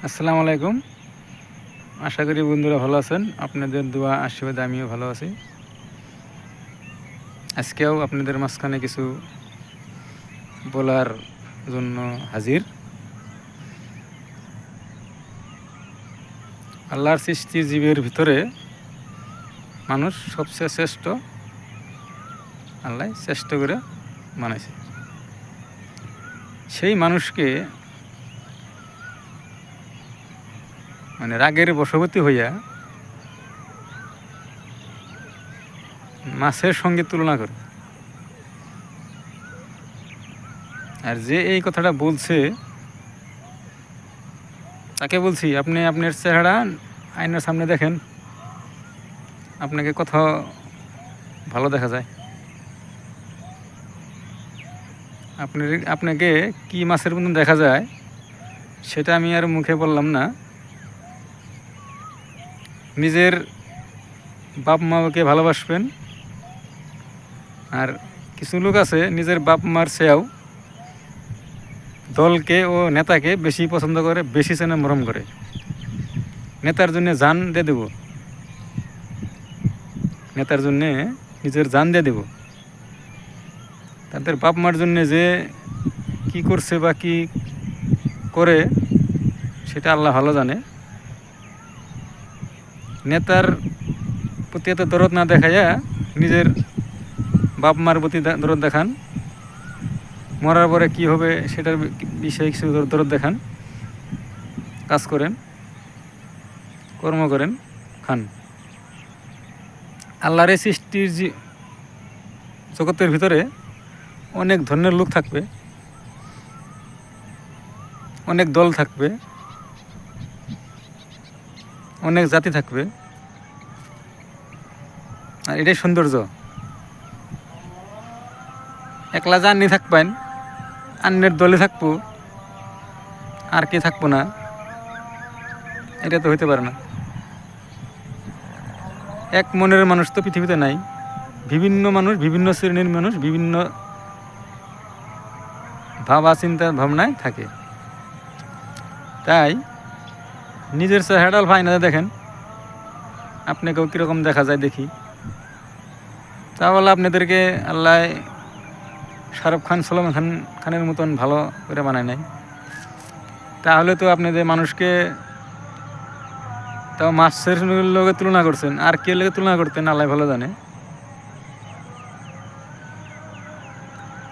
আসসালামু আলাইকুম। আশা করি বন্ধুরা ভালো আছেন। আপনাদের দোয়া আশীর্বাদে আমিও ভালো আছি। আজকেও আপনাদের মাঝখানে কিছু বলার জন্য হাজির। আল্লাহর সৃষ্টি জীবের ভিতরে মানুষ সবচেয়ে শ্রেষ্ঠ। আল্লাহ শ্রেষ্ঠ করে বানাইছে। সেই মানুষকে রাগের বশবর্তী হইয়া মাছের সঙ্গে তুলনা করে। আর যে এই কথাটা বলছে তাকে বলছি, আপনি আপনার চেহারা আয়নার সামনে দেখেন, আপনাকে কোথাও ভালো দেখা যায়? আপনাকে কি মাছের মতন দেখা যায় সেটা আমি আর মুখে বললাম না। নিজের বাপ মাকে ভালোবাসবেন। আর কিছু লোক আছে নিজের বাপ মার চেয়েও দলকে ও নেতাকে বেশি পছন্দ করে, বেশি চেনে, মরম করে। নেতার জন্য জান দিয়ে দেব, নেতার জন্যে নিজের জান দিয়ে দেব। তাদের বাপ মার জন্যে যে কি করছে বা কি করে সেটা আল্লাহ ভালো জানে। নেতার প্রতি এত দরদ না দেখাইয়া নিজের বাপ মার প্রতি দরদ দেখান। মরার পরে কি হবে সেটার বিষয়ে কিছু দরদ দেখান। কাজ করেন, কর্ম করেন, খান। আল্লাহর এই সৃষ্টির জগতের ভিতরে অনেক ধরনের লোক থাকবে, অনেক দল থাকবে, অনেক জাতি থাকবে। আর এটাই সৌন্দর্য। একলা জানি থাকবেন, অন্যের দলে থাকবো, আর কে থাকবো না, এটা তো হইতে পারে না। এক মনের মানুষ তো পৃথিবীতে নাই। বিভিন্ন মানুষ, বিভিন্ন শ্রেণীর মানুষ, বিভিন্ন ভাবা চিন্তা ভাবনায় থাকে। তাই নিজের চেহারা ফাইনালে দেখেন, আপনাকেও কীরকম দেখা যায় দেখি। তা বলে আপনাদেরকে আল্লাহ শাহরুখ খান, সলমান খানের মতন ভালো করে বানায় নাই। তাহলে তো আপনাদের মানুষকে তাও মাছের লোকে তুলনা করছেন, আর কে লোকে তুলনা করতেন আল্লাহ ভালো জানে।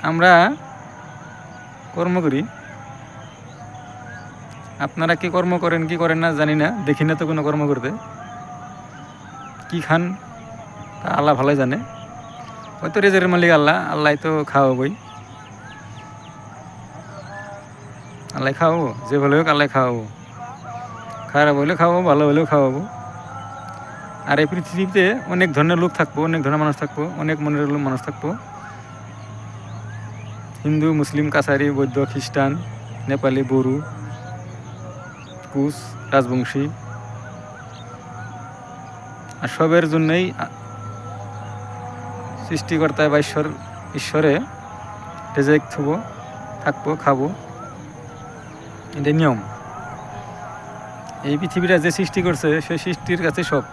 আমরা কর্ম করি, আপনারা কি কর্ম করেন কি করেন না জানি না, দেখি না তো কোনো কর্ম করতে। কি খান তা আল্লাহ ভালোই জানে। হয়তো রেজের মালিক আল্লাহ, আল্লাহ তো খাওয়াবই। আল্লাহ খাওয়াবো, যে ভালো হোক আল্লাহ খাওয়াবো। খারাপ হলেও খাওয়াবো, ভালো হলেও খাওয়াবো। আর এই পৃথিবীতে অনেক ধরনের লোক থাকবো, অনেক ধরনের মানুষ থাকবো, অনেক মনের মানুষ থাকবো। হিন্দু, মুসলিম, কাছারি, বৌদ্ধ, খ্রিস্টান, নেপালি, বড়ো, কুশ, রাজবংশী। আর সবের জন্যই সৃষ্টিকর্তায় বা ঈশ্বরে রেজেক থবো, থাকবো, খাবো। এটা নিয়ম। এই পৃথিবীটা যে সৃষ্টি করছে সেই সৃষ্টির কাছে সব।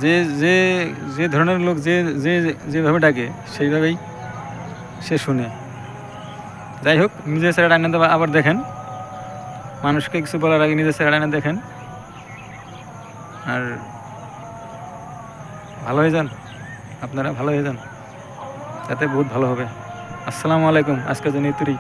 যে যে যে ধরনের লোক যে যে যেভাবে ডাকে সেইভাবেই সে শুনে। যাই হোক, নিজের চেহারা আয়না আবার দেখেন। মানুষকে কিছু বলার আগে নিজের চেহারা আয়না দেখেন, আর ভালো হয়ে যান। আপনারা ভালো হয়ে যান, তাতে বহুত ভালো হবে। আসসালামু আলাইকুম। আজকের জন্য ইতুরি।